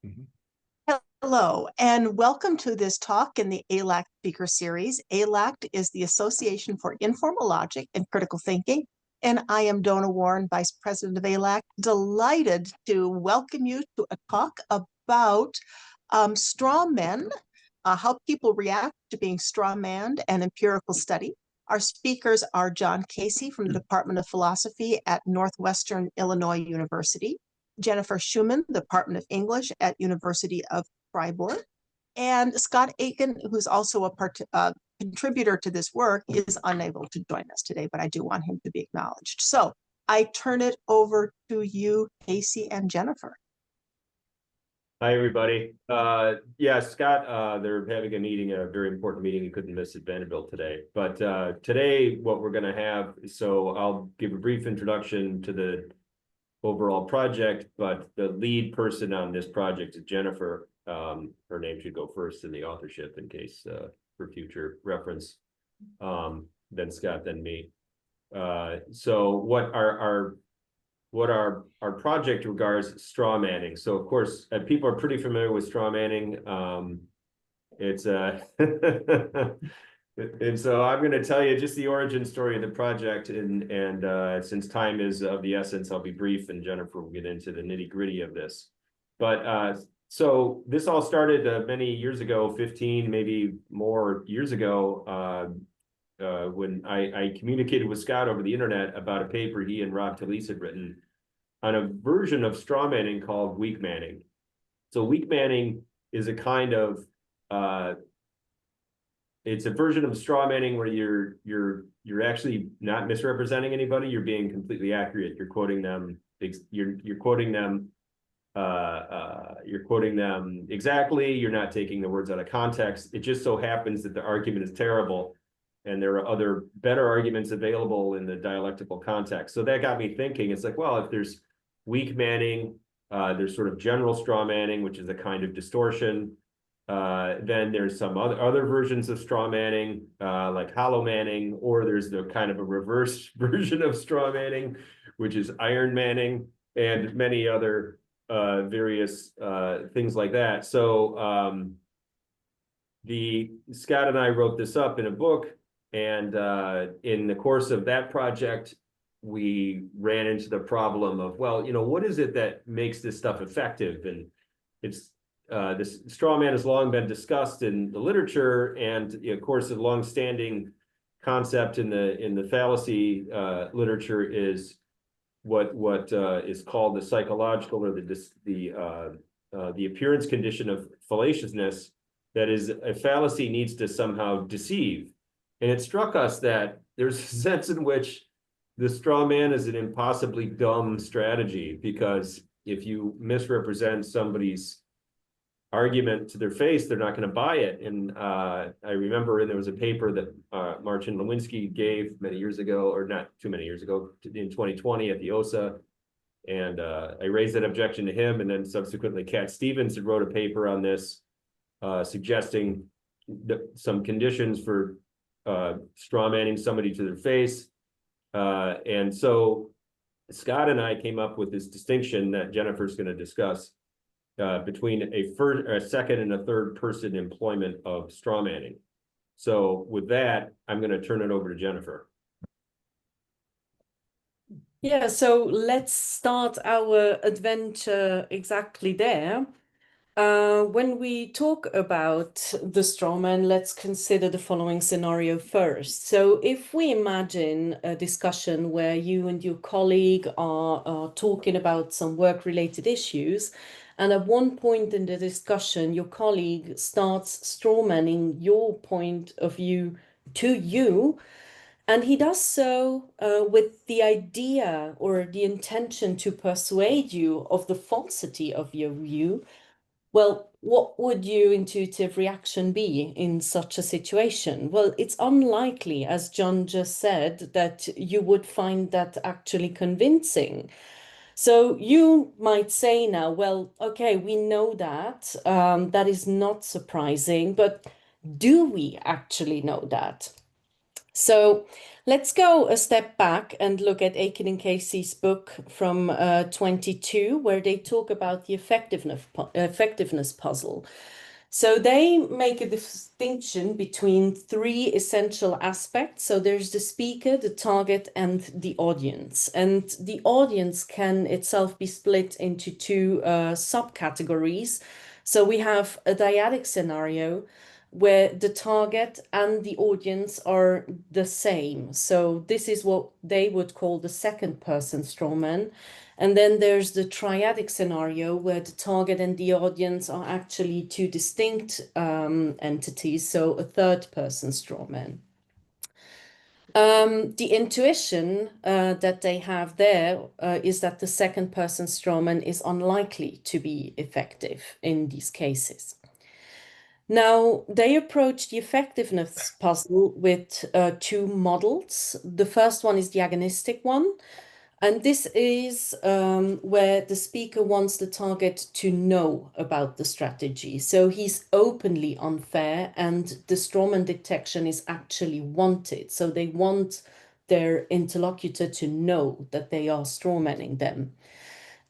Mhm. Hello, and welcome to this talk in the ALACT speaker series. ALACT is the Association for Informal Logic and Critical Thinking, and I am Donna Warren, Vice President of ALACT, delighted to welcome you to a talk about straw men, how people react to being straw manned, and empirical study. Our speakers are John Casey from the Department of Philosophy at Northwestern Illinois University, Jennifer Schumann, the Department of English at University of Fribourg, and Scott Aikin, who's also a contributor to this work, is unable to join us today, but I do want him to be acknowledged. So I turn it over to you, Casey and Jennifer. Hi, everybody. Yeah, Scott, they're having a meeting, a very important meeting you couldn't miss at Vanderbilt today. But today, what we're going to have, so I'll give a brief introduction to the overall project, but the lead person on this project is Jennifer. Her name should go first in the authorship in case for future reference. Then Scott, then me. So what our project regards straw manning. So of course, people are pretty familiar with straw manning. It's and so I'm going to tell you just the origin story of the project, and since time is of the essence, I'll be brief, and Jennifer will get into the nitty-gritty of this. But so this all started many years ago, 15, maybe more years ago, when I communicated with Scott over the internet about a paper he and Rob Talese had written on a version of straw manning called weak manning. So weak manning is a kind of it's a version of straw manning where you're actually not misrepresenting anybody. You're being completely accurate. You're quoting them. You're quoting them exactly. You're not taking the words out of context. It just so happens that the argument is terrible, and there are other better arguments available in the dialectical context. So that got me thinking. It's like, well, if there's weak manning, there's sort of general straw manning, which is a kind of distortion. Then there's some other versions of straw manning, like hollow manning, or there's the kind of a reverse version of straw manning, which is iron manning, and many other various things like that. So Scott and I wrote this up in a book, and in the course of that project, we ran into the problem of, well, what is it that makes this stuff effective? And it's this straw man has long been discussed in the literature, and of course, a long-standing concept in the fallacy literature is what is called the psychological or the appearance condition of fallaciousness. That is, a fallacy needs to somehow deceive. And it struck us that there's a sense in which the straw man is an impossibly dumb strategy, because if you misrepresent somebody's argument to their face, they're not going to buy it. And I remember there was a paper that Marcin Lewinsky gave many years ago, or not too many years ago, in 2020 at the OSA. And I raised that objection to him. And then subsequently, Cat Stevens had wrote a paper on this, suggesting some conditions for straw manning somebody to their face. And so Scott and I came up with this distinction that Jennifer's going to discuss between a second and a third person employment of straw manning. So with that, I'm going to turn it over to Jennifer. Yeah, so let's start our adventure exactly there. When we talk about the straw man, let's consider the following scenario first. So if we imagine a discussion where you and your colleague are talking about some work-related issues, and at one point in the discussion, your colleague starts straw manning your point of view to you, and he does so with the idea or the intention to persuade you of the falsity of your view. Well, what would your intuitive reaction be in such a situation? Well, it's unlikely, as John just said, that you would find that actually convincing. So you might say now, well, okay, we know that. That is not surprising, but do we actually know that? So Let's go a step back and look at Aikin and Casey's book from 22, where they talk about the effectiveness puzzle. So they make a distinction between three essential aspects. So there's the speaker, the target, and the audience. And the audience can itself be split into two subcategories. So we have a dyadic scenario where the target and the audience are the same. So this is what they would call the second person strawman. And then there's the triadic scenario where the target and the audience are actually two distinct entities, so a third person strawman. The intuition that they have there is that the second person strawman is unlikely to be effective in these cases. Now, they approach the effectiveness puzzle with two models. The first one is the agonistic one. And this is where the speaker wants the target to know about the strategy. So he's openly unfair and the strawman detection is actually wanted. So they want their interlocutor to know that they are strawmanning them.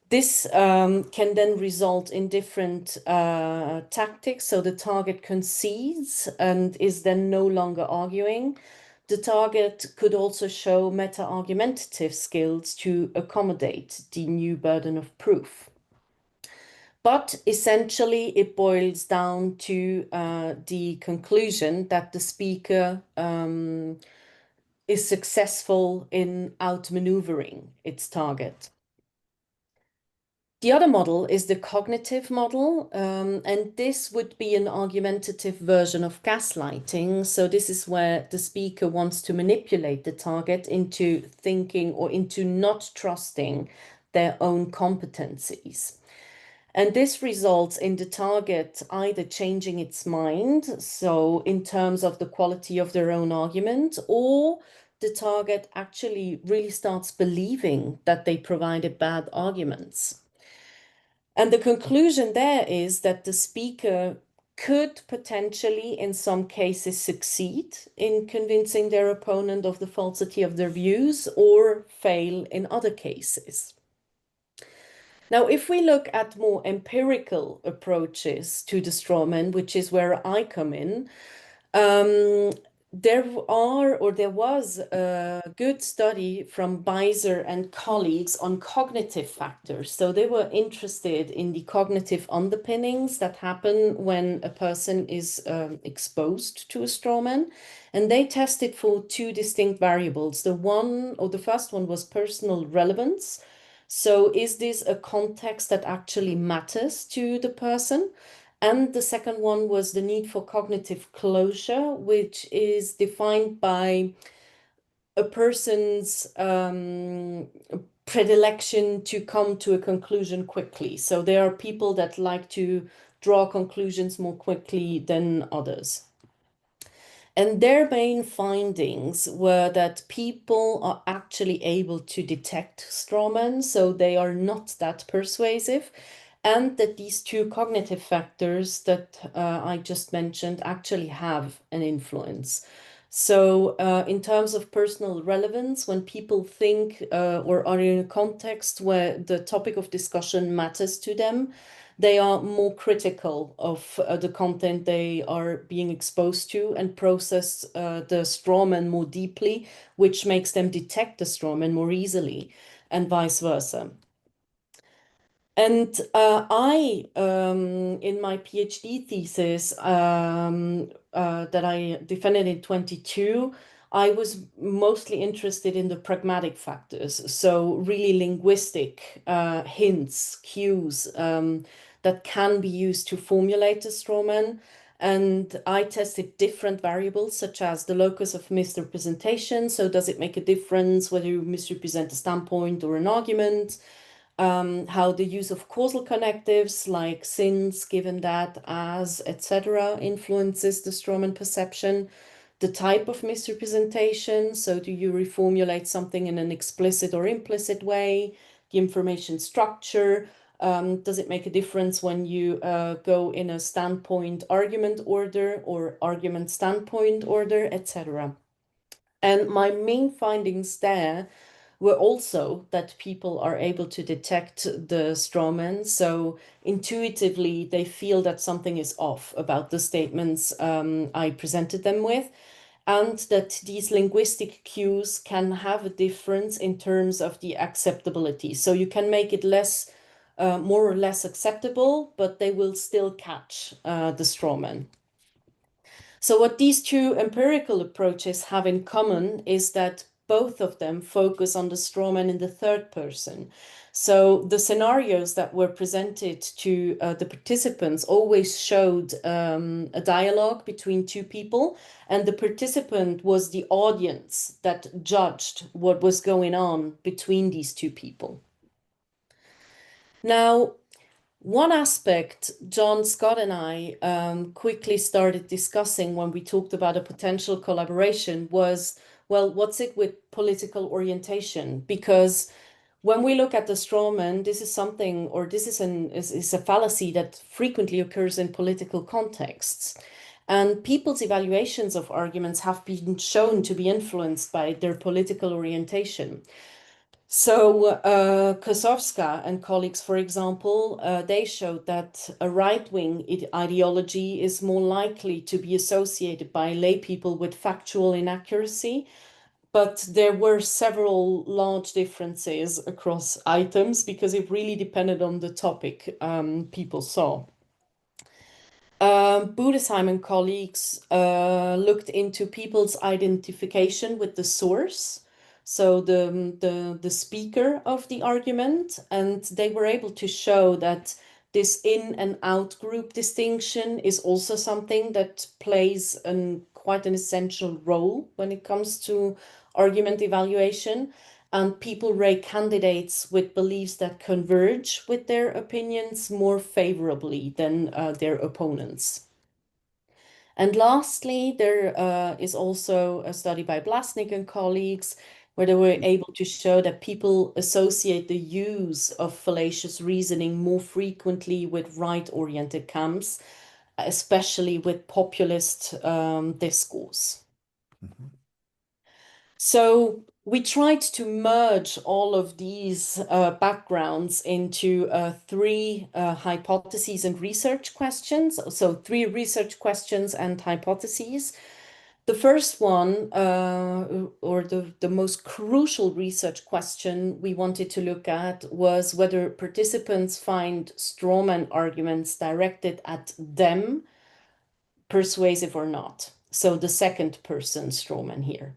This can then result in different tactics. So the target concedes and is then no longer arguing. The target could also show meta-argumentative skills to accommodate the new burden of proof. But essentially, it boils down to the conclusion that the speaker is successful in outmaneuvering its target. The other model is the cognitive model, and this would be an argumentative version of gaslighting. So this is where the speaker wants to manipulate the target into thinking or into not trusting their own competencies. And this results in the target either changing its mind, so in terms of the quality of their own argument, or the target actually really starts believing that they provided bad arguments. And the conclusion there is that the speaker could potentially, in some cases, succeed in convincing their opponent of the falsity of their views or fail in other cases. Now, if we look at more empirical approaches to the strawman, which is where I come in, there was a good study from Beiser and colleagues on cognitive factors. So they were interested in the cognitive underpinnings that happen when a person is exposed to a strawman. And they tested for two distinct variables. The first one was personal relevance. So is this a context that actually matters to the person? And the second one was the need for cognitive closure, which is defined by a person's predilection to come to a conclusion quickly. So there are people that like to draw conclusions more quickly than others. And their main findings were that people are actually able to detect strawmen, so they are not that persuasive, and that these two cognitive factors that I just mentioned actually have an influence. So in terms of personal relevance, when people think or are in a context where the topic of discussion matters to them, they are more critical of the content they are being exposed to and process the strawman more deeply, which makes them detect the strawman more easily, and vice versa. And in my PhD thesis that I defended in 22, I was mostly interested in the pragmatic factors. So really linguistic hints, cues that can be used to formulate a strawman. And I tested different variables, such as the locus of misrepresentation. So does it make a difference whether you misrepresent a standpoint or an argument? How the use of causal connectives like since, given that, as, etc. influences the strawman perception. The type of misrepresentation, so do you reformulate something in an explicit or implicit way? The information structure, does it make a difference when you go in a standpoint argument order or argument standpoint order, etc. And my main findings there were also that people are able to detect the straw man. So intuitively, they feel that something is off about the statements I presented them with, and that these linguistic cues can have a difference in terms of the acceptability. So you can make it less, more or less acceptable, but they will still catch the straw man. So what these two empirical approaches have in common is that both of them focus on the straw man in the third person. So the scenarios that were presented to the participants always showed a dialogue between two people, and the participant was the audience that judged what was going on between these two people. Now, one aspect John, Scott, and I quickly started discussing when we talked about a potential collaboration was, well, what's it with political orientation? Because when we look at the straw man, this is something, or this is a fallacy that frequently occurs in political contexts. And people's evaluations of arguments have been shown to be influenced by their political orientation. So Kosowska and colleagues, for example, they showed that a right-wing ideology is more likely to be associated by lay people with factual inaccuracy, but there were several large differences across items because it really depended on the topic people saw. Budesheim and colleagues looked into people's identification with the source, so the speaker of the argument, and they were able to show that this in and out group distinction is also something that plays quite an essential role when it comes to argument evaluation. And people rate candidates with beliefs that converge with their opinions more favorably than their opponents. And lastly, there is also a study by Blasnik and colleagues where they were able to show that people associate the use of fallacious reasoning more frequently with right-oriented camps, especially with populist discourse. Mm-hmm. So we tried to merge all of these backgrounds into three hypotheses and research questions. So three research questions and hypotheses. The first one, or the most crucial research question we wanted to look at was whether participants find strawman arguments directed at them persuasive or not. So the second person strawman here.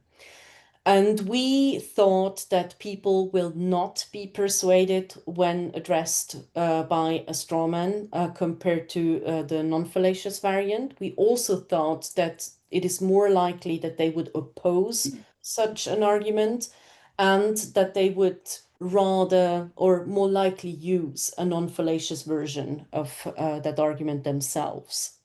And we thought that people will not be persuaded when addressed by a strawman compared to the non-fallacious variant. We also thought that it is more likely that they would oppose such an argument and that they would rather or more likely use a non-fallacious version of that argument themselves.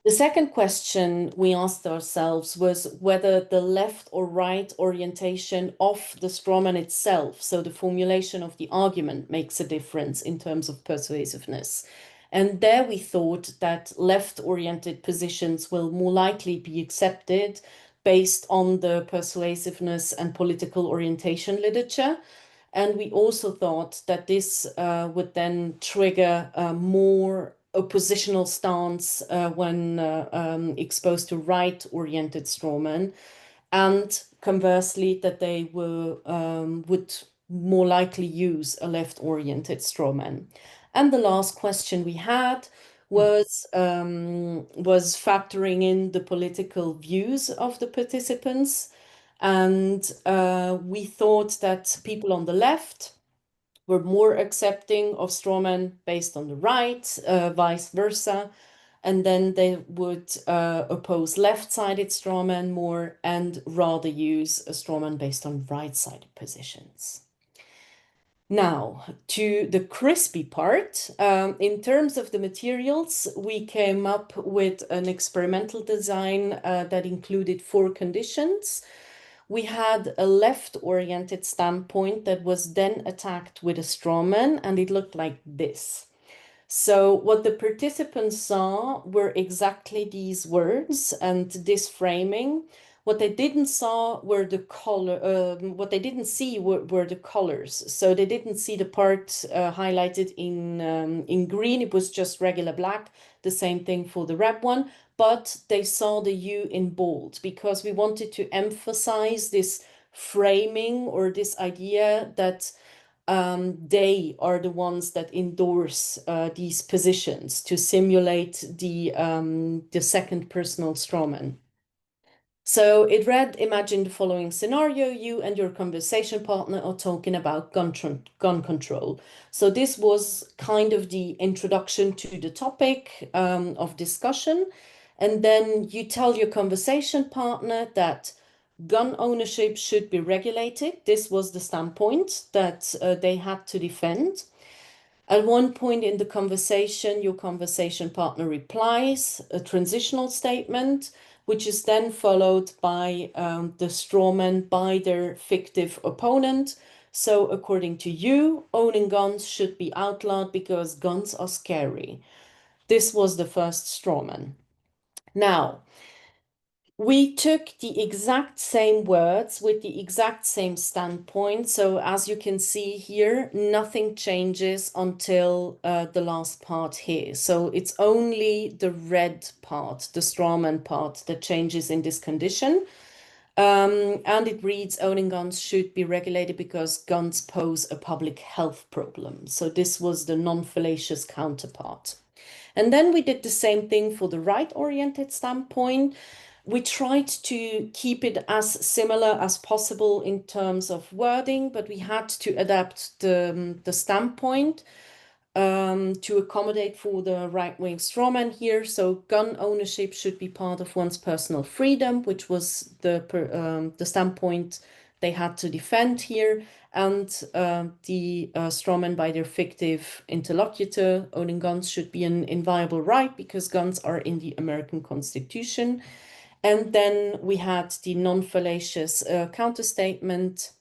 The second question we asked ourselves was whether the left or right orientation of the strawman itself, so the formulation of the argument, makes a difference in terms of persuasiveness. And there we thought that left-oriented positions will more likely be accepted based on the persuasiveness and political orientation literature. And we also thought that this would then trigger more oppositional stance when exposed to right-oriented strawmen, and conversely that they would more likely use a left-oriented strawman. And the last question we had was factoring in the political views of the participants. And we thought that people on the left were more accepting of strawmen based on the right, vice versa. And then they would oppose left-sided strawmen more and rather use a strawman based on right-sided positions. Now, to the crispy part, in terms of the materials, we came up with an experimental design that included 4 conditions. We had a left-oriented standpoint that was then attacked with a strawman, and it looked like this. So what the participants saw were exactly these words and this framing, What they didn't saw were the what they didn't see were the colors. So they didn't see the part highlighted in green. It was just regular black. The same thing for the red one. But they saw the U in bold because we wanted to emphasize this framing or this idea that they are the ones that endorse these positions to simulate the second personal strawman. So it read, imagine the following scenario. You and your conversation partner are talking about gun control. So this was kind of the introduction to the topic of discussion. And then you tell your conversation partner that gun ownership should be regulated. This was the standpoint that they had to defend. At one point in the conversation, your conversation partner replies a transitional statement, which is then followed by the strawman by their fictive opponent. So according to you, owning guns should be outlawed because guns are scary. This was the first strawman. Now, we took the exact same words with the exact same standpoint. So as you can see here, nothing changes until the last part here. So it's only the red part, the strawman part, that changes in this condition. And it reads, owning guns should be regulated because guns pose a public health problem. So this was the non-fallacious counterpart. And then we did the same thing for the right-oriented standpoint. We tried to keep it as similar as possible in terms of wording, but we had to adapt the standpoint to accommodate for the right-wing strawman here. So gun ownership should be part of one's personal freedom, which was the standpoint they had to defend here. And the strawman by their fictive interlocutor, owning guns should be an inviolable right because guns are in the American Constitution. And then we had the non-fallacious counterstatement,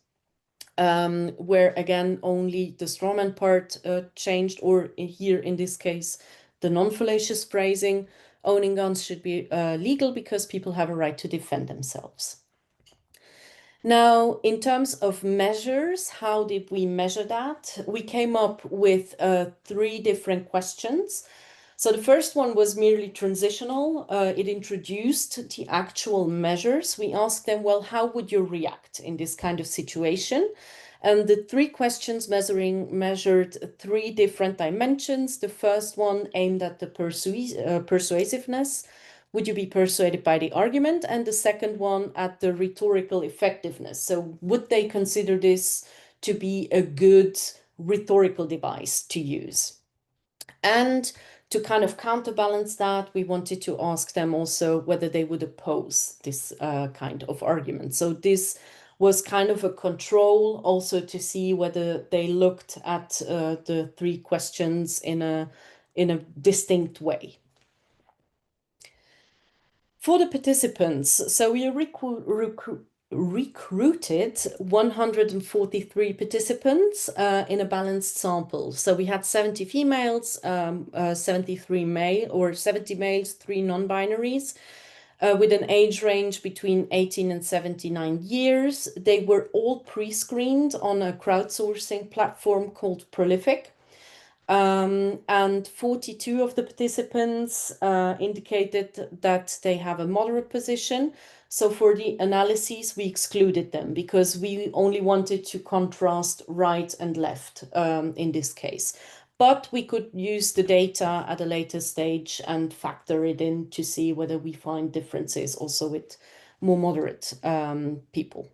where again only the strawman part changed, or here in this case, the non-fallacious phrasing. Owning guns should be legal because people have a right to defend themselves. Now, in terms of measures, how did we measure that? We came up with 3 different questions. So the first one was merely transitional. It introduced the actual measures. We asked them, well, how would you react in this kind of situation? And the 3 questions measured 3 different dimensions. The first one aimed at the persuasiveness. Would you be persuaded by the argument? And the second one at the rhetorical effectiveness. So would they consider this to be a good rhetorical device to use? And to kind of counterbalance that, we wanted to ask them also whether they would oppose this kind of argument. So this was kind of a control also to see whether they looked at the 3 questions in a distinct way. For the participants, so we recruited 143 participants in a balanced sample. So we had 70 females, 73 male, or 70 males, 3 non-binaries, with an age range between 18 and 79 years. They were all pre-screened on a crowdsourcing platform called Prolific. And 42 of the participants indicated that they have a moderate position. So for the analyses, we excluded them because we only wanted to contrast right and left in this case. But we could use the data at a later stage and factor it in to see whether we find differences also with more moderate people.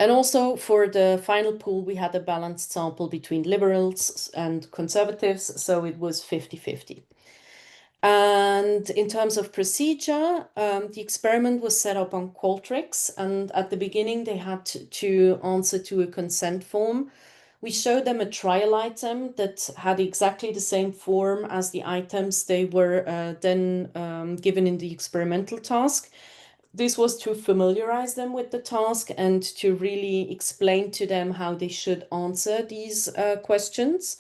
And also for the final pool, we had a balanced sample between liberals and conservatives, so it was 50-50. And in terms of procedure, the experiment was set up on Qualtrics, and at the beginning they had to answer to a consent form. We showed them a trial item that had exactly the same form as the items they were then given in the experimental task. This was to familiarize them with the task and to really explain to them how they should answer these questions.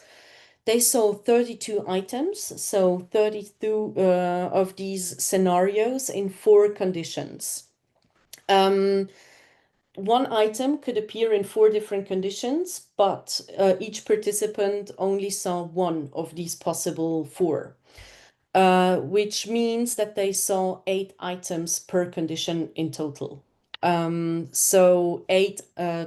They saw 32 items, so 32 of these scenarios in 4 conditions. One item could appear in 4 different conditions, but each participant only saw one of these possible 4, which means that they saw 8 items per condition in total. So 8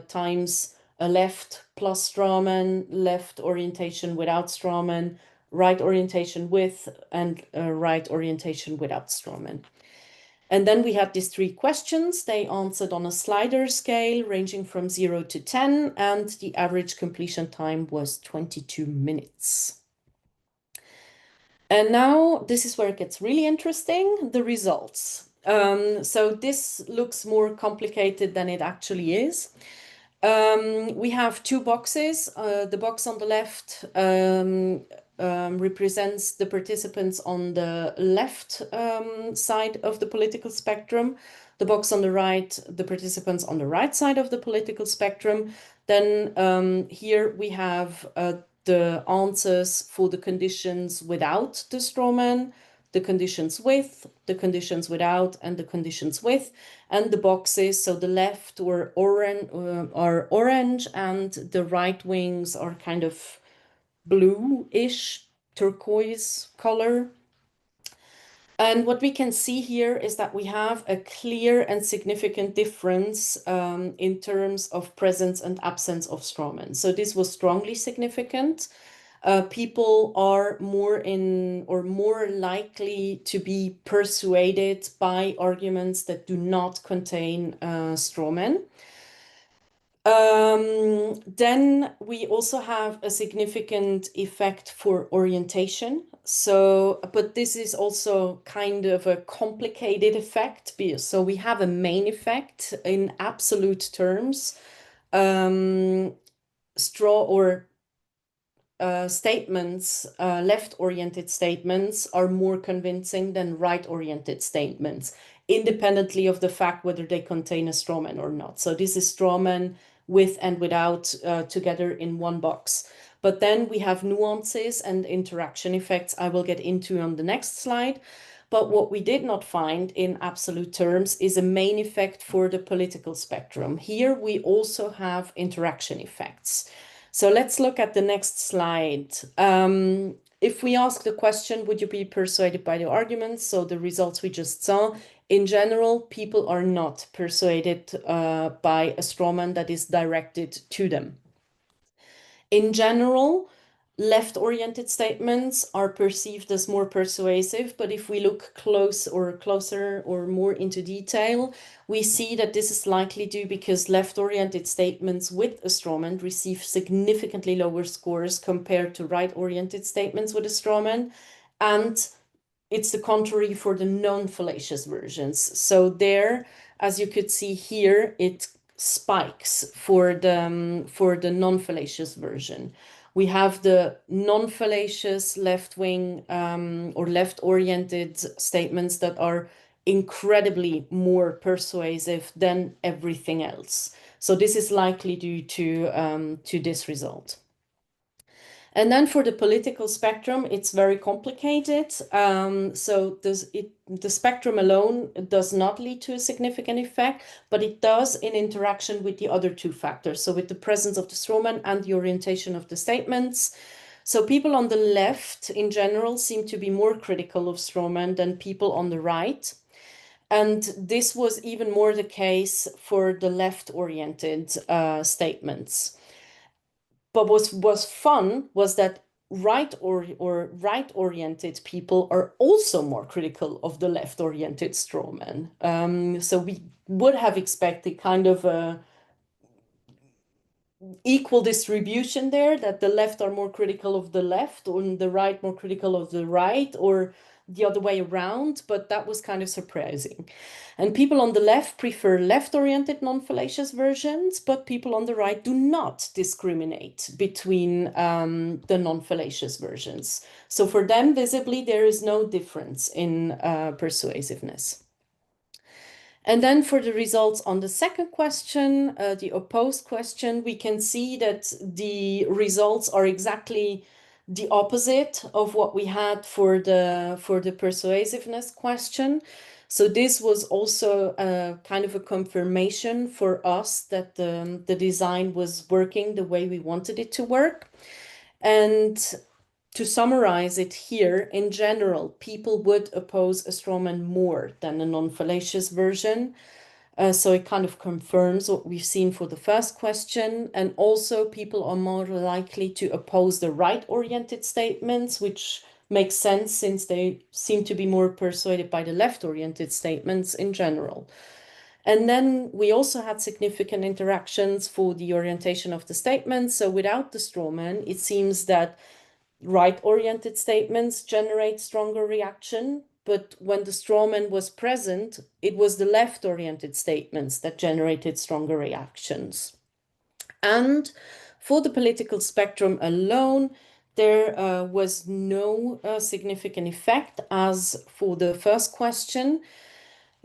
times a left plus strawman, left orientation without strawman, right orientation with, and right orientation without strawman. And then we had these 3 questions. They answered on a slider scale ranging from 0 to 10, and the average completion time was 22 minutes. And now this is where it gets really interesting, the results. So this looks more complicated than it actually is. We have 2 boxes. The box on the left represents the participants on the left side of the political spectrum. The box on the right, the participants on the right side of the political spectrum. Then here we have the answers for the conditions without the strawman, the conditions with, the conditions without, and the conditions with, and the boxes. So the left are orange, and the right wings are kind of blue-ish, turquoise color. And what we can see here is that we have a clear and significant difference in terms of presence and absence of strawman. So this was strongly significant. People are more likely to be persuaded by arguments that do not contain strawman. Then we also have a significant effect for orientation. So, but this is also kind of a complicated effect. So we have a main effect in absolute terms. Statements, left-oriented statements are more convincing than right-oriented statements, independently of the fact whether they contain a strawman or not. So this is strawman with and without together in one box. But then we have nuances and interaction effects I will get into on the next slide. But what we did not find in absolute terms is a main effect for the political spectrum. Here we also have interaction effects. So let's look at the next slide. If we ask the question, would you be persuaded by the arguments? So the results we just saw, in general, people are not persuaded by a strawman that is directed to them. In general, left-oriented statements are perceived as more persuasive, but if we look closer or more into detail, we see that this is likely due because left-oriented statements with a strawman receive significantly lower scores compared to right-oriented statements with a strawman, and it's the contrary for the non-fallacious versions. So there, as you could see here, it spikes for the non-fallacious version. We have the non-fallacious left-wing or left-oriented statements that are incredibly more persuasive than everything else. So this is likely due to this result. And then for the political spectrum, it's very complicated. So the spectrum alone does not lead to a significant effect, but it does in interaction with the other 2 factors. So with the presence of the strawman and the orientation of the statements. So people on the left in general seem to be more critical of strawman than people on the right. And this was even more the case for the left-oriented statements. But what was fun was that right-oriented people are also more critical of the left-oriented strawman. So we would have expected kind of a equal distribution there, that the left are more critical of the left, or the right more critical of the right, or the other way around, but that was kind of surprising. And people on the left prefer left-oriented non-fallacious versions, but people on the right do not discriminate between the non-fallacious versions. So for them, visibly, there is no difference in persuasiveness. And then for the results on the second question, the opposed question, we can see that the results are exactly the opposite of what we had for the persuasiveness question. So this was also kind of a confirmation for us that the design was working the way we wanted it to work. And to summarize it here, in general, people would oppose a strawman more than a non-fallacious version. So it kind of confirms what we've seen for the first question. And also people are more likely to oppose the right-oriented statements, which makes sense since they seem to be more persuaded by the left-oriented statements in general. And then we also had significant interactions for the orientation of the statements. So without the strawman, it seems that right-oriented statements generate stronger reaction, but when the strawman was present, it was the left-oriented statements that generated stronger reactions. And for the political spectrum alone, there was no significant effect as for the first question.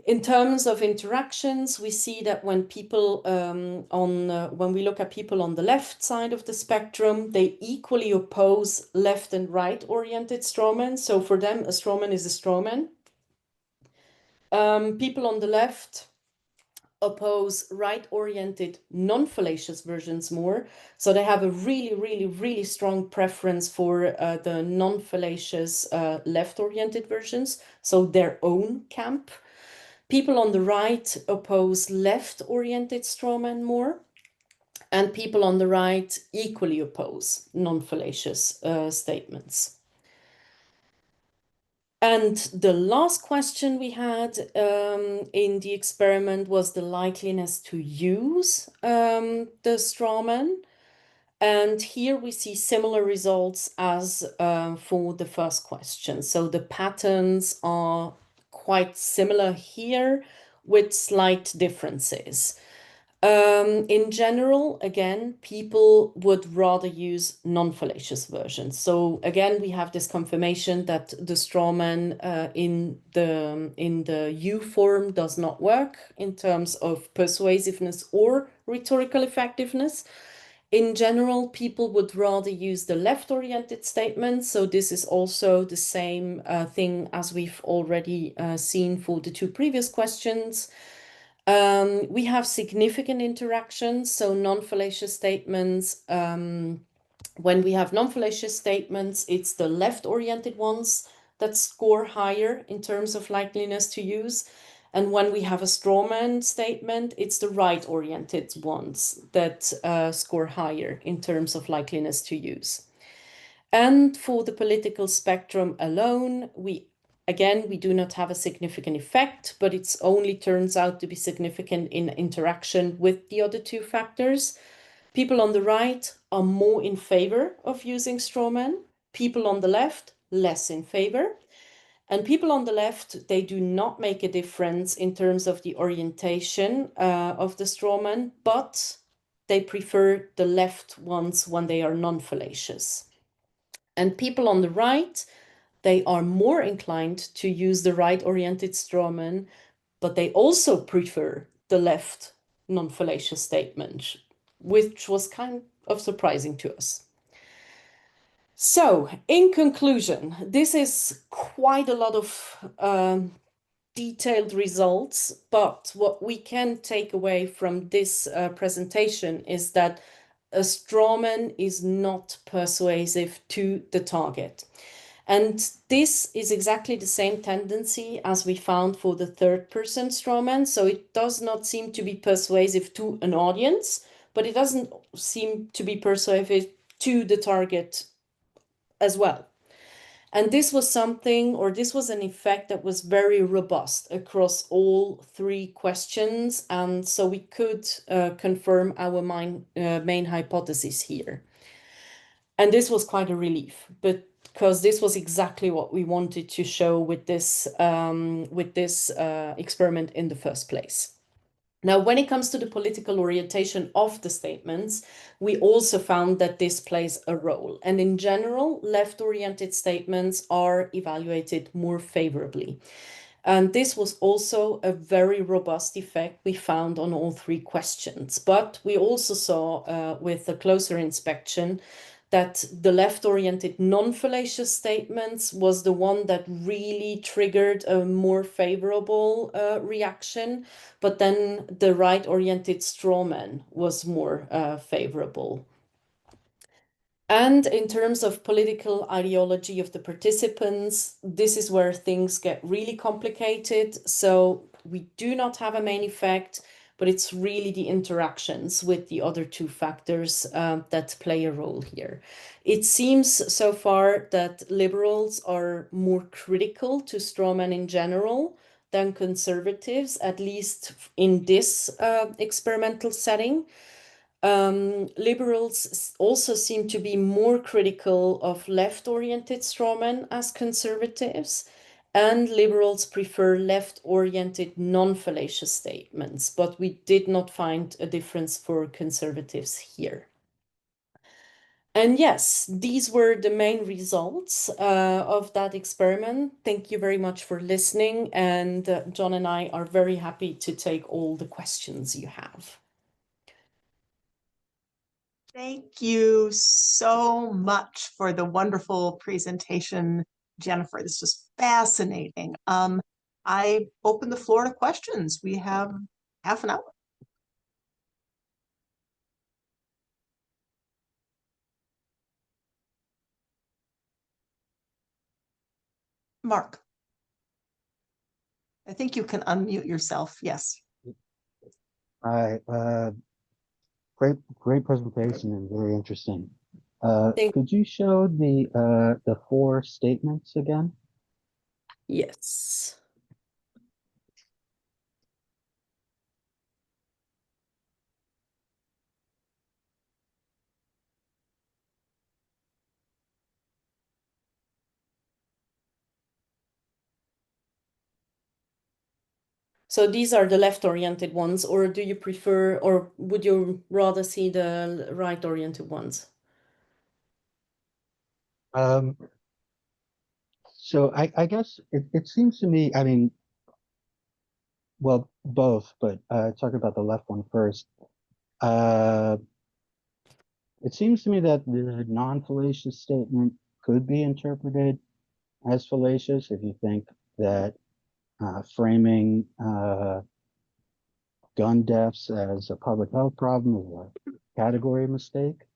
In terms of interactions, we see that when people when we look at people on the left side of the spectrum, they equally oppose left and right oriented strawmen. So for them, a strawman is a strawman. People on the left oppose right-oriented non-fallacious versions more. So they have a really strong preference for the non-fallacious left-oriented versions, so their own camp. People on the right oppose left-oriented strawmen more, and people on the right equally oppose non-fallacious statements. And the last question we had in the experiment was the likeliness to use the strawman. And here we see similar results as for the first question. So the patterns are quite similar here with slight differences. In general, again, people would rather use non-fallacious versions. So again, we have this confirmation that the strawman in the U form does not work in terms of persuasiveness or rhetorical effectiveness. In general, people would rather use the left-oriented statement. So this is also the same thing as we've already seen for the two previous questions. We have significant interactions, so non-fallacious statements. When we have non-fallacious statements, it's the left-oriented ones that score higher in terms of likeliness to use. And when we have a strawman statement, it's the right-oriented ones that score higher in terms of likeliness to use. And for the political spectrum alone, Again, we do not have a significant effect, but it only turns out to be significant in interaction with the other two factors. People on the right are more in favor of using strawman. People on the left, less in favor. And people on the left, they do not make a difference in terms of the orientation of the strawman, but they prefer the left ones when they are non-fallacious. And people on the right, they are more inclined to use the right-oriented strawman, but they also prefer the left non-fallacious statement, which was kind of surprising to us. So, in conclusion, this is quite a lot of detailed results, but what we can take away from this presentation is that a strawman is not persuasive to the target. And this is exactly the same tendency as we found for the third-person strawman. So it does not seem to be persuasive to an audience, but it doesn't seem to be persuasive to the target as well. And this was this was an effect that was very robust across all three questions. And so we could confirm our main hypothesis here. And this was quite a relief, because this was exactly what we wanted to show with this experiment in the first place. Now, when it comes to the political orientation of the statements, we also found that this plays a role. And in general, left-oriented statements are evaluated more favorably. And this was also a very robust effect we found on all three questions. But we also saw with a closer inspection that the left-oriented non-fallacious statements was the one that really triggered a more favorable reaction, but then the right-oriented straw man was more favorable. And in terms of political ideology of the participants, this is where things get really complicated. So we do not have a main effect, but it's really the interactions with the other two factors that play a role here. It seems so far that liberals are more critical to strawmen in general than conservatives, at least in this experimental setting. Liberals also seem to be more critical of left-oriented strawmen as conservatives, and liberals prefer left-oriented non-fallacious statements, but we did not find a difference for conservatives here. And yes, these were the main results of that experiment. Thank you very much for listening, and John and I are very happy to take all the questions you have. Thank you so much for the wonderful presentation, Jennifer. This was fascinating. I open the floor to questions. We have half an hour. Mark. I think you can unmute yourself. Yes. Hi, great presentation and very interesting. Could you show the four statements again? Yes. So these are the left-oriented ones, or do you prefer, or would you rather see the right-oriented ones? So I guess it seems to me, I mean, well, both, but talk about the left one first. It seems to me that the non-fallacious statement could be interpreted as fallacious if you think that framing gun deaths as a public health problem is a category mistake,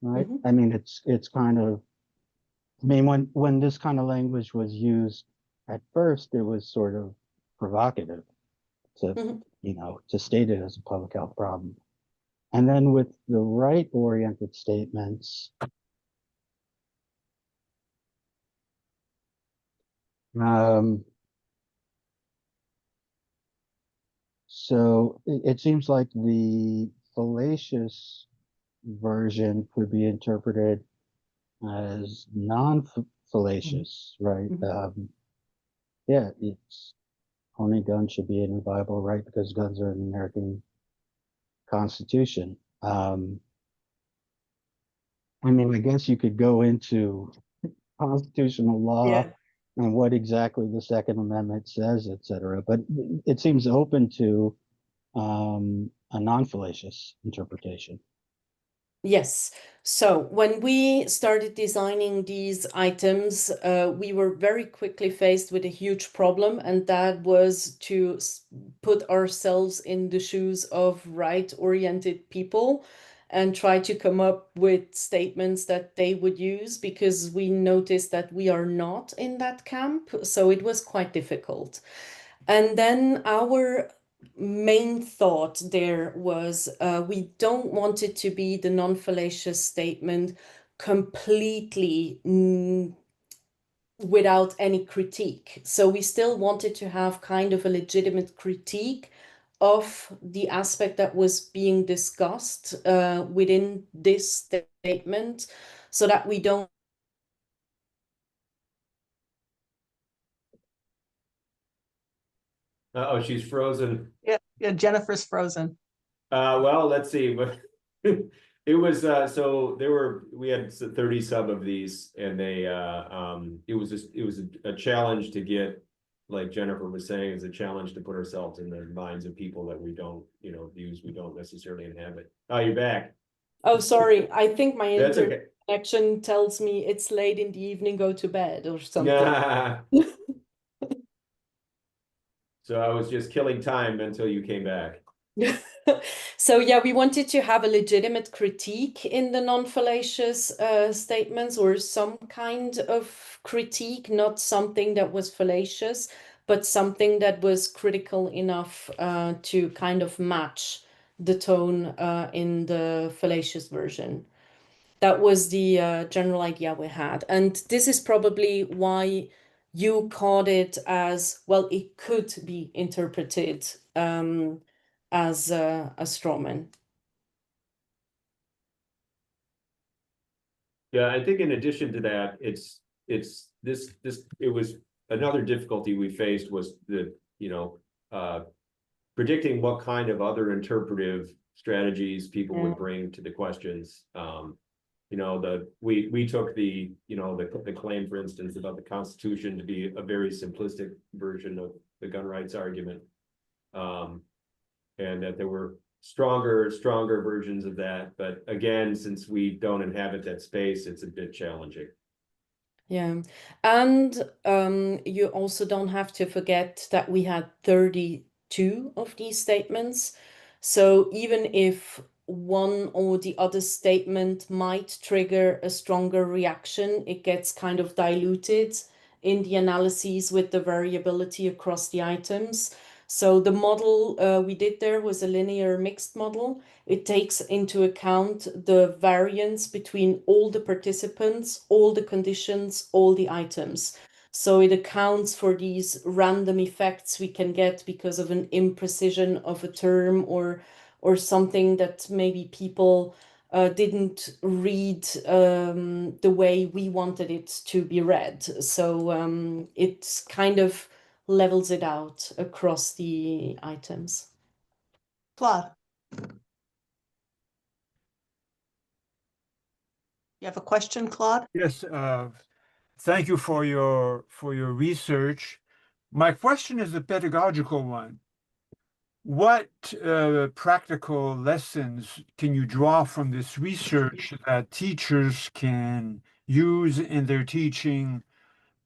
right? Mhm. I mean, it's kind of, I mean, when this kind of language was used at first, it was sort of provocative to, Mhm. you know, to state it as a public health problem. And then with the right-oriented statements, so it seems like the fallacious version could be interpreted as non-fallacious, right? Mhm. Yeah, it's owning guns should be an inviolable right because guns are in the American Constitution. I mean, I guess you could go into constitutional law Yeah. and what exactly the Second Amendment says, et cetera, but it seems open to a non-fallacious interpretation. Yes. So when we started designing these items, we were very quickly faced with a huge problem, and that was to put ourselves in the shoes of right-oriented people and try to come up with statements that they would use, because we noticed that we are not in that camp. So it was quite difficult. And then our main thought there was we don't want it to be the non-fallacious statement completely without any critique. So we still wanted to have kind of a legitimate critique of the aspect that was being discussed within this statement, so that we don't. Oh, she's frozen. Yeah, Jennifer's frozen. Well, let's see, but it was we had 30 sub of these, and they it was a challenge to get, like Jennifer was saying, it's a challenge to put ourselves in the minds of people that we don't, views we don't necessarily inhabit. Oh, you're back. Oh, sorry. I think my That's okay. connection tells me it's late in the evening, go to bed or something. Yeah. So I was just killing time until you came back. So yeah, we wanted to have a legitimate critique in the non-fallacious statements, or some kind of critique, not something that was fallacious, but something that was critical enough to kind of match the tone in the fallacious version. That was the general idea we had. And this is probably why you caught it as, well, it could be interpreted as a straw man. Yeah, I think in addition to that, it was another difficulty we faced was predicting what kind of other interpretive strategies people would bring to the questions. We took the claim, for instance, about the Constitution to be a very simplistic version of the gun rights argument. And that there were stronger versions of that. But again, since we don't inhabit that space, it's a bit challenging. Yeah. And you also don't have to forget that we had 32 of these statements. So even if one or the other statement might trigger a stronger reaction, it gets kind of diluted in the analyses with the variability across the items. So the model we did there was a linear mixed model. It takes into account the variance between all the participants, all the conditions, all the items. So it accounts for these random effects we can get because of an imprecision of a term or something that maybe people didn't read the way we wanted it to be read. So it kind of levels it out across the items. Claude. You have a question, Claude? Yes, thank you for your research. My question is a pedagogical one. What practical lessons can you draw from this research that teachers can use in their teaching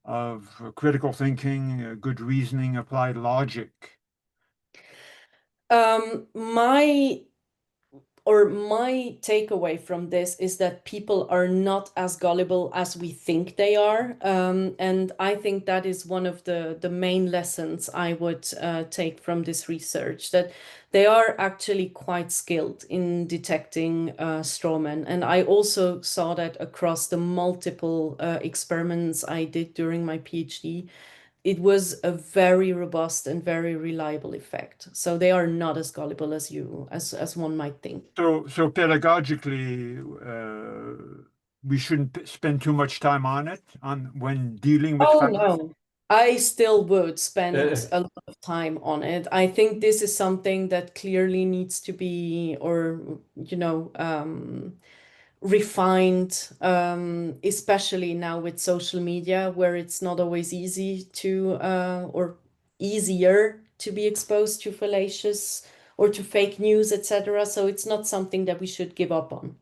of critical thinking, good reasoning, applied logic? My takeaway from this is that people are not as gullible as we think they are. And I think that is one of the main lessons I would take from this research, that they are actually quite skilled in detecting straw men. And I also saw that across the multiple experiments I did during my PhD. It was a very robust and very reliable effect. So they are not as gullible as as one might think. So pedagogically, we shouldn't spend too much time on it when dealing with Oh fallacy? no, I still would spend a lot of time on it. I think this is something that clearly needs to be, refined, especially now with social media, where it's not always easy to or easier to be exposed to fallacious or to fake news, etc. So it's not something that we should give up on.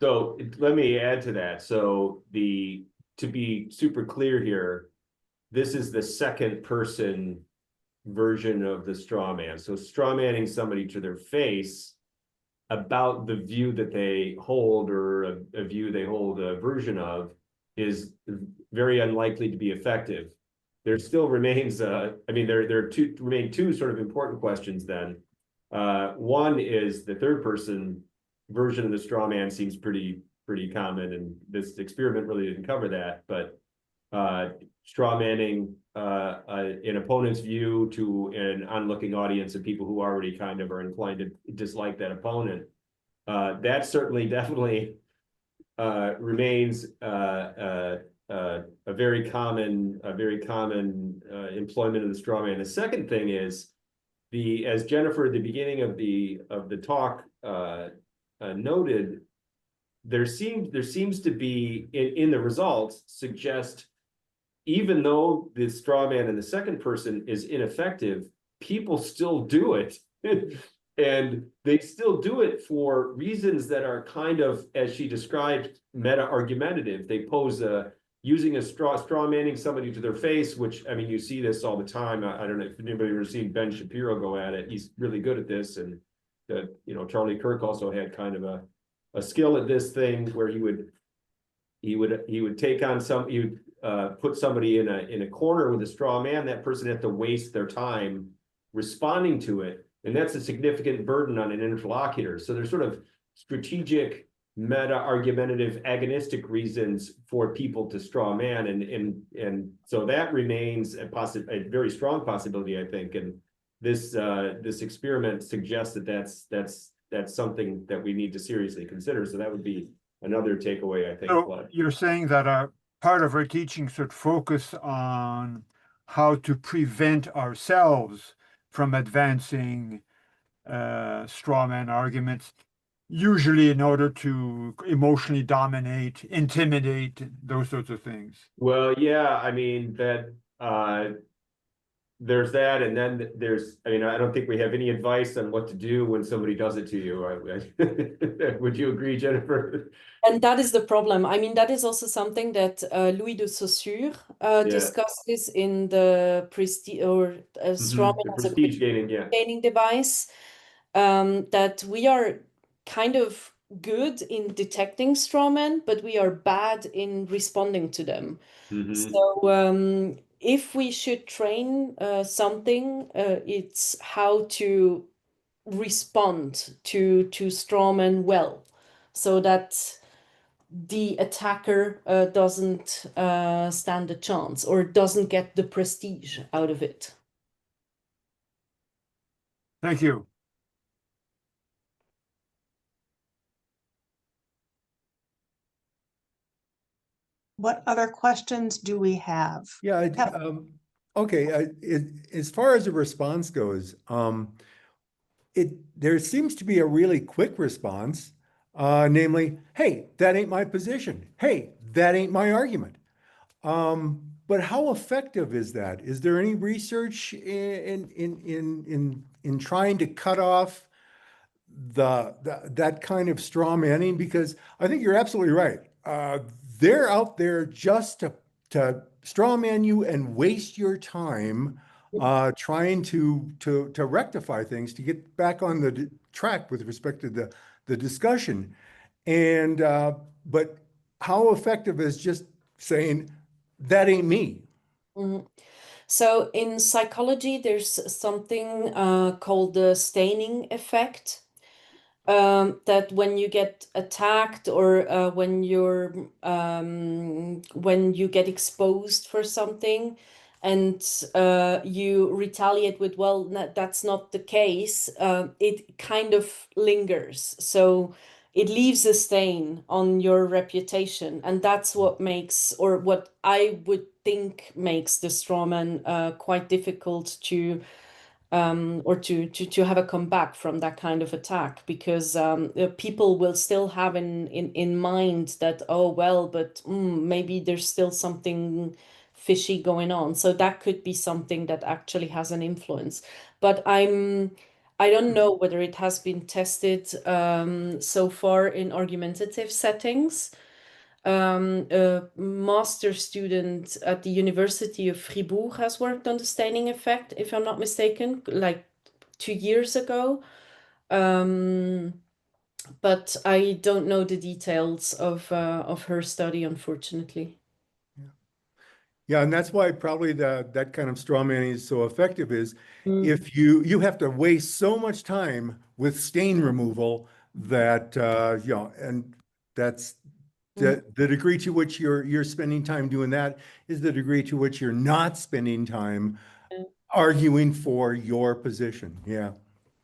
So let me add to that. So to be super clear here, this is the second person version of the straw man. So straw manning somebody to their face about the view that they hold, or a view they hold a version of, is very unlikely to be effective. There still remains there remain two sort of important questions then. One is the third person version of the straw man seems pretty common, and this experiment really didn't cover that, but straw manning an opponent's view to an onlooking audience of people who already kind of are inclined to dislike that opponent. That certainly definitely remains a very common employment of the straw man. The second thing is, as Jennifer at the beginning of the talk noted, there seems to be in the results suggest, even though the straw man in the second person is ineffective, people still do it. And they still do it for reasons that are kind of, as she described, meta-argumentative. They pose using a straw manning somebody to their face, which, I mean, you see this all the time. I don't know if anybody ever seen Ben Shapiro go at it. He's really good at this. And Charlie Kirk also had kind of a skill at this thing where he would take on put somebody in a corner with a straw man. That person had to waste their time responding to it. And that's a significant burden on an interlocutor. So there's sort of strategic, meta-argumentative, agonistic reasons for people to straw man. And so that remains a very strong possibility, I think. And this experiment suggests that that's something that we need to seriously consider. So that would be another takeaway, I think. So you're saying that part of our teaching should focus on how to prevent ourselves from advancing straw man arguments, usually in order to emotionally dominate, intimidate, those sorts of things. Well, yeah, I mean that there's that, and then I mean, I don't think we have any advice on what to do when somebody does it to you. Would you agree, Jennifer? And that is the problem. I mean, that is also something that Louis de Saussure discusses in the prestige or strawman as a prestige gaining device. That we are kind of good in detecting strawmen, but we are bad in responding to them. So if we should train something, it's how to respond to strawmen well, so that the attacker doesn't stand a chance or doesn't get the prestige out of it. Thank you. What other questions do we have? Yeah. Okay. As far as the response goes, there seems to be a really quick response, namely, hey, that ain't my position. Hey, that ain't my argument. But how effective is that? Is there any research in trying to cut off that kind of straw manning? Because I think you're absolutely right. They're out there just to straw man you and waste your time trying to rectify things, to get back on the track with respect to the discussion. And but how effective is just saying that ain't me? Mm-hmm. So in psychology, there's something called the staining effect. That when you get attacked or when you get exposed for something and you retaliate with, well, that's not the case, it kind of lingers. So it leaves a stain on your reputation. And that's what makes, or what I would think makes the strawman quite difficult to or to have a comeback from that kind of attack, because people will still have in mind that, oh, well, but maybe there's still something fishy going on. So that could be something that actually has an influence. But I don't know whether it has been tested so far in argumentative settings. A master student at the University of Fribourg has worked on the staining effect, if I'm not mistaken, like 2 years ago. But I don't know the details of her study, unfortunately. Yeah, and that's why probably that kind of straw manning is so effective, is if you have to waste so much time with stain removal that and that's the degree to which you're spending time doing that is the degree to which you're not spending time arguing for your position. Yeah.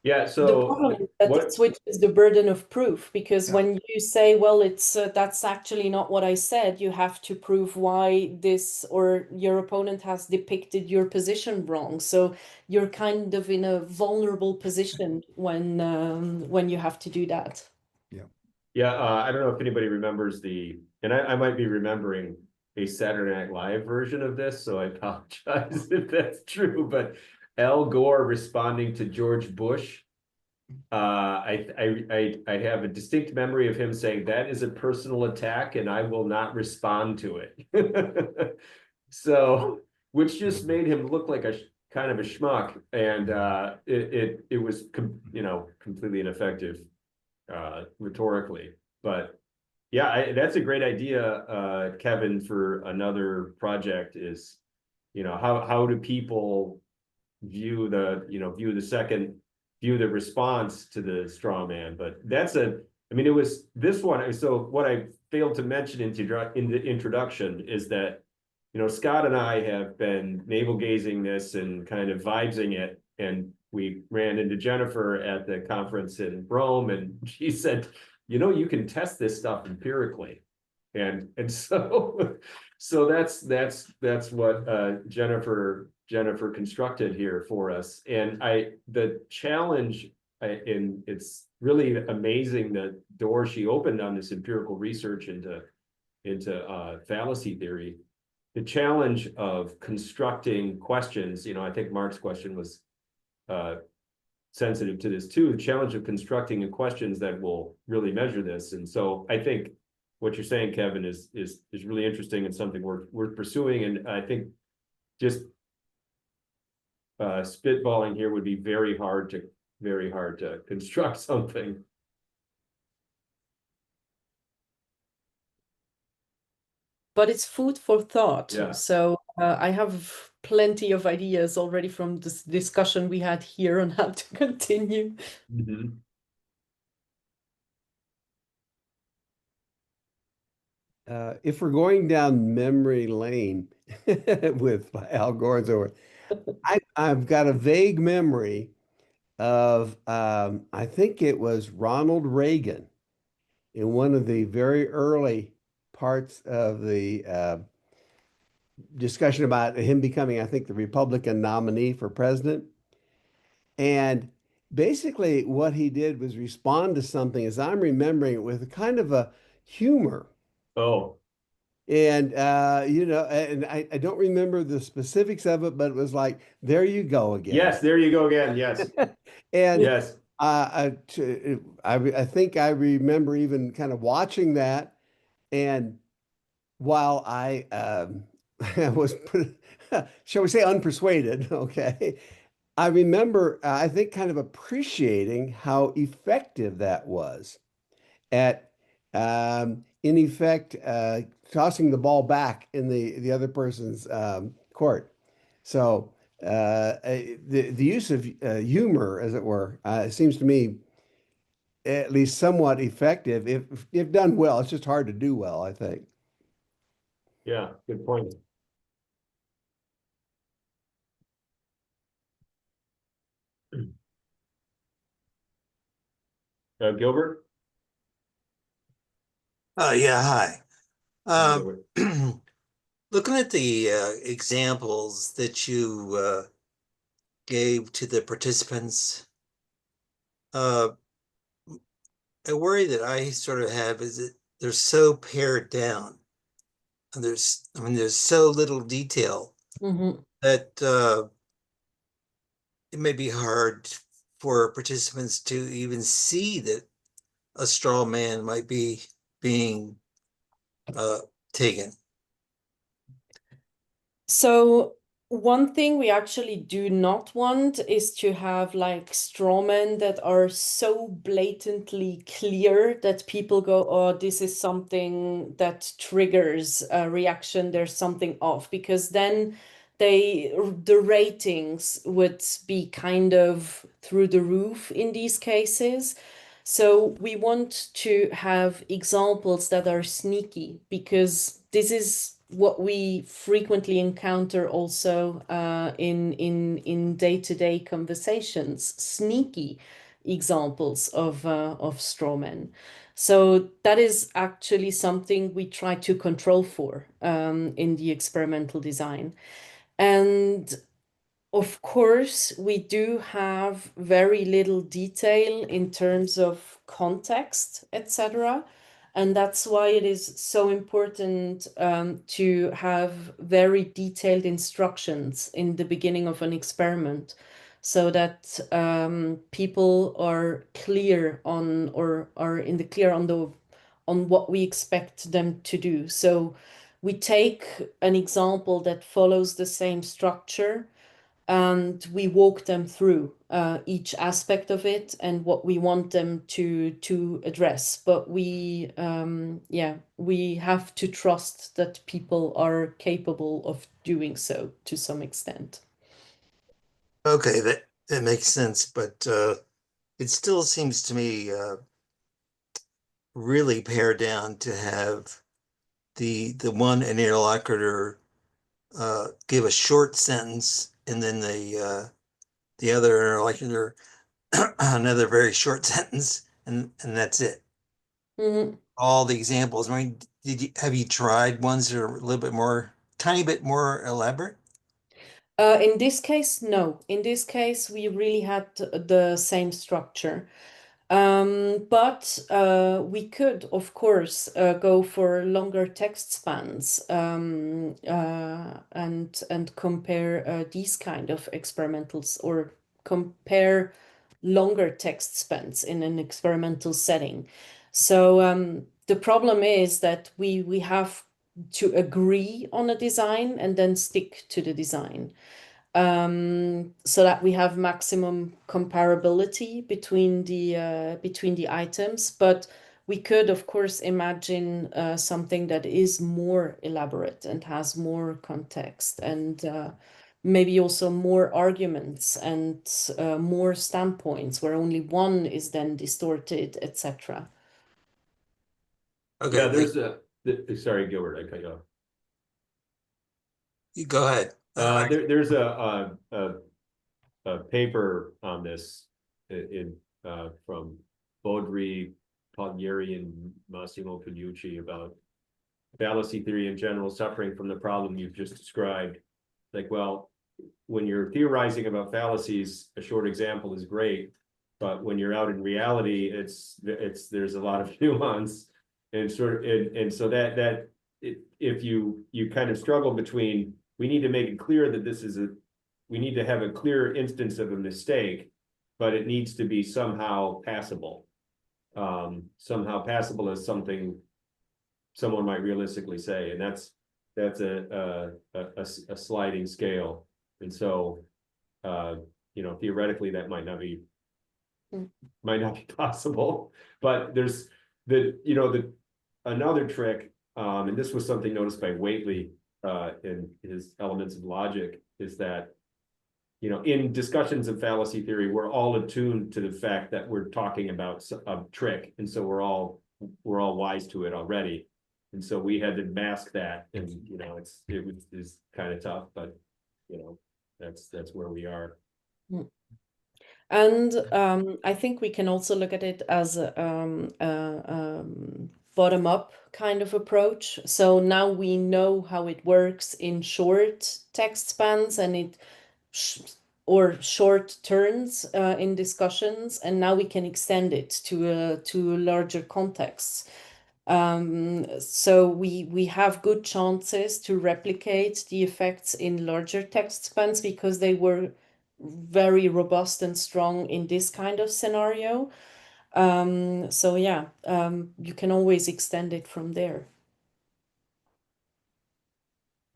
Yeah, The so problem is that it switches the burden of proof, because when you say, well, it's that's actually not what I said, you have to prove why this or your opponent has depicted your position wrong. So you're kind of in a vulnerable position when you have to do that. Yeah, I don't know if anybody remembers and I might be remembering a Saturday Night Live version of this, so I apologize if that's true, but Al Gore responding to George Bush I have a distinct memory of him saying that is a personal attack and I will not respond to it. So, which just made him look like a kind of a schmuck, and it was completely ineffective rhetorically. But yeah, that's a great idea, Kevin, for another project. Is how do people view the response to the straw man? But it was this one. So what I failed to mention in the introduction is that Scott and I have been navel gazing this and kind of vibesing it, and we ran into Jennifer at the conference in Rome, and she said, you can test this stuff empirically, and so that's what Jennifer constructed here for us. And the challenge, and it's really amazing the door she opened on this empirical research into fallacy theory. The challenge of constructing questions, I think Mark's question was sensitive to this too, the challenge of constructing questions that will really measure this. And so I think what you're saying, Kevin, is really interesting and something we're pursuing. And I think just spitballing here would be very hard to construct something. But it's food for thought. Yeah. So I have plenty of ideas already from this discussion we had here on how to continue. Mm-hmm. If we're going down memory lane with Al Gore's over, I've got a vague memory of, I think it was Ronald Reagan in one of the very early parts of the discussion about him becoming, I think, the Republican nominee for president. And basically what he did was respond to something, as I'm remembering it, with kind of a humor. Oh. And, and I don't remember the specifics of it, but it was like, there you go again. Yes, there you go again. Yes. And yes. I think I remember even kind of watching that. And while I was, shall we say, unpersuaded, okay, I remember, I think, kind of appreciating how effective that was at, in effect, tossing the ball back in the other person's court. So the use of humor, as it were, seems to me at least somewhat effective if done well. It's just hard to do well, I think. Yeah, good point. Gilbert? Yeah, hi. Gilbert. Looking at the examples that you gave to the participants, a worry that I sort of have is that they're so pared down, and there's so little detail that it may be hard for participants to even see that a straw man might be being taken. So one thing we actually do not want is to have like straw men that are so blatantly clear that people go, oh, this is something that triggers a reaction, there's something off, because then the ratings would be kind of through the roof in these cases. So we want to have examples that are sneaky, because this is what we frequently encounter also in day-to-day conversations, sneaky examples of straw men. So that is actually something we try to control for in the experimental design. And of course, we do have very little detail in terms of context, etc. And that's why it is so important to have very detailed instructions in the beginning of an experiment. so that people are clear on, or are in the clear on what we expect them to do. So we take an example that follows the same structure, and we walk them through each aspect of it and what we want them to address. But we we have to trust that people are capable of doing so to some extent. Okay, that makes sense, but it still seems to me really pared down to have the one interlocutor give a short sentence, and then the other interlocutor another very short sentence, and that's it. Mhm. All the examples. I mean, have you tried ones that are a little bit more, tiny bit more elaborate? In this case, no. In this case, we really had the same structure. But we could, of course, go for longer text spans and compare these kind of experimentals, or compare longer text spans in an experimental setting. So the problem is that we have to agree on a design and then stick to the design, so that we have maximum comparability between the items. But we could, of course, imagine something that is more elaborate and has more context, and maybe also more arguments and more standpoints, where only one is then distorted, etc. Okay, Yeah, there's sorry, Gilbert, I cut you off. you go ahead. There's a paper on this in from Baudry, Palmieri, and Massimo Pigliucci about fallacy theory in general, suffering from the problem you've just described. Like, well, when you're theorizing about fallacies, a short example is great, but when you're out in reality, there's a lot of nuance, and so that if you kind of struggle between, we need to make it clear that we need to have a clear instance of a mistake, but it needs to be somehow passable. Somehow passable as something someone might realistically say, and that's a sliding scale. And so, theoretically that might not be possible, but there's another trick, and this was something noticed by Whately in his Elements of Logic, is that in discussions of fallacy theory, we're all attuned to the fact that we're talking about a trick, and so we're all wise to it already, and so we had to mask that, and it's kind of tough, but that's where we are. And I think we can also look at it as a bottom-up kind of approach. So now we know how it works in short text spans, and or short turns in discussions, and now we can extend it to larger contexts. So we have good chances to replicate the effects in larger text spans, because they were very robust and strong in this kind of scenario. So yeah, you can always extend it from there.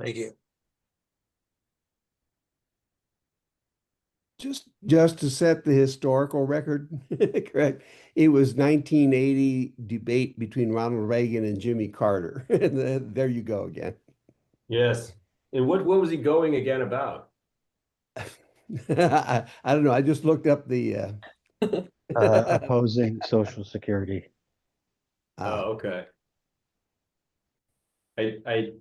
Thank you. Just to set the historical record, correct? It was 1980 debate between Ronald Reagan and Jimmy Carter. And there you go again. Yes. And what was he going again about? I don't know. I just looked up the Opposing Social Security. Oh, okay. I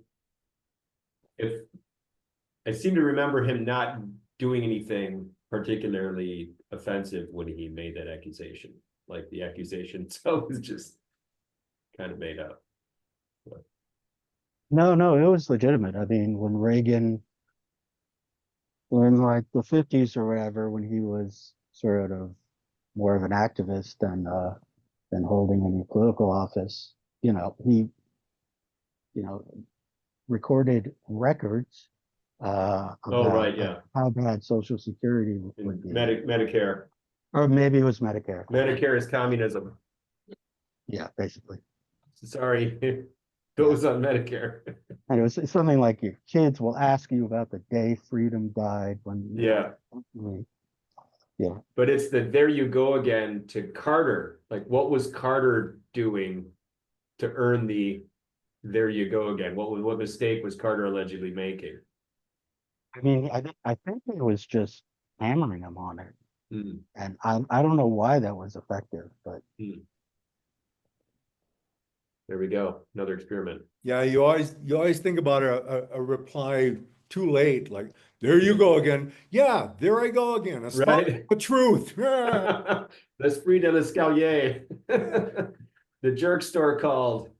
seem to remember him not doing anything particularly offensive when he made that accusation. Like, the accusation itself was just kind of made up. No, it was legitimate. I mean, when Reagan, in like the 50s or whatever, when he was sort of more of an activist than holding any political office, he recorded records Oh, about right, yeah. how bad Social Security would be. Medicare. Or maybe it was Medicare. Medicare is communism. Yeah, basically. Sorry, those on Medicare. And it was something like your kids will ask you about the day freedom died when Yeah, yeah. but it's the there you go again to Carter. Like, what was Carter doing to earn the there you go again? What mistake was Carter allegedly making? I mean, I think it was just hammering him on it. Hmm. And I don't know why that was effective, but There we go. Another experiment. Yeah, you always think about a reply too late, like, there you go again. Yeah, there I go again. A spot Right. of truth. Let's freedom escalier. The jerk store called.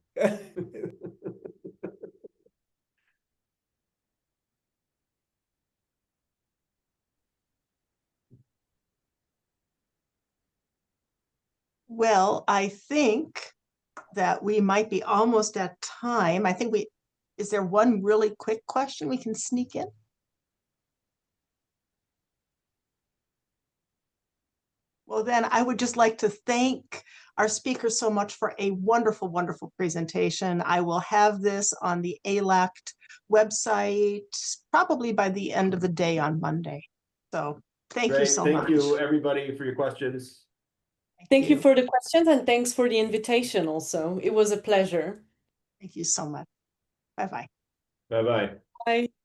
Well, I think that we might be almost at time. I think is there one really quick question we can sneak in? Well, then I would just like to thank our speakers so much for a wonderful, wonderful presentation. I will have this on the ALACT website probably by the end of the day on Monday. So thank you Great. so much. Thank you, everybody, for your questions. Thank you for the questions and thanks for the invitation also. It was a pleasure. Thank you so much. Bye-bye. Bye-bye. Bye.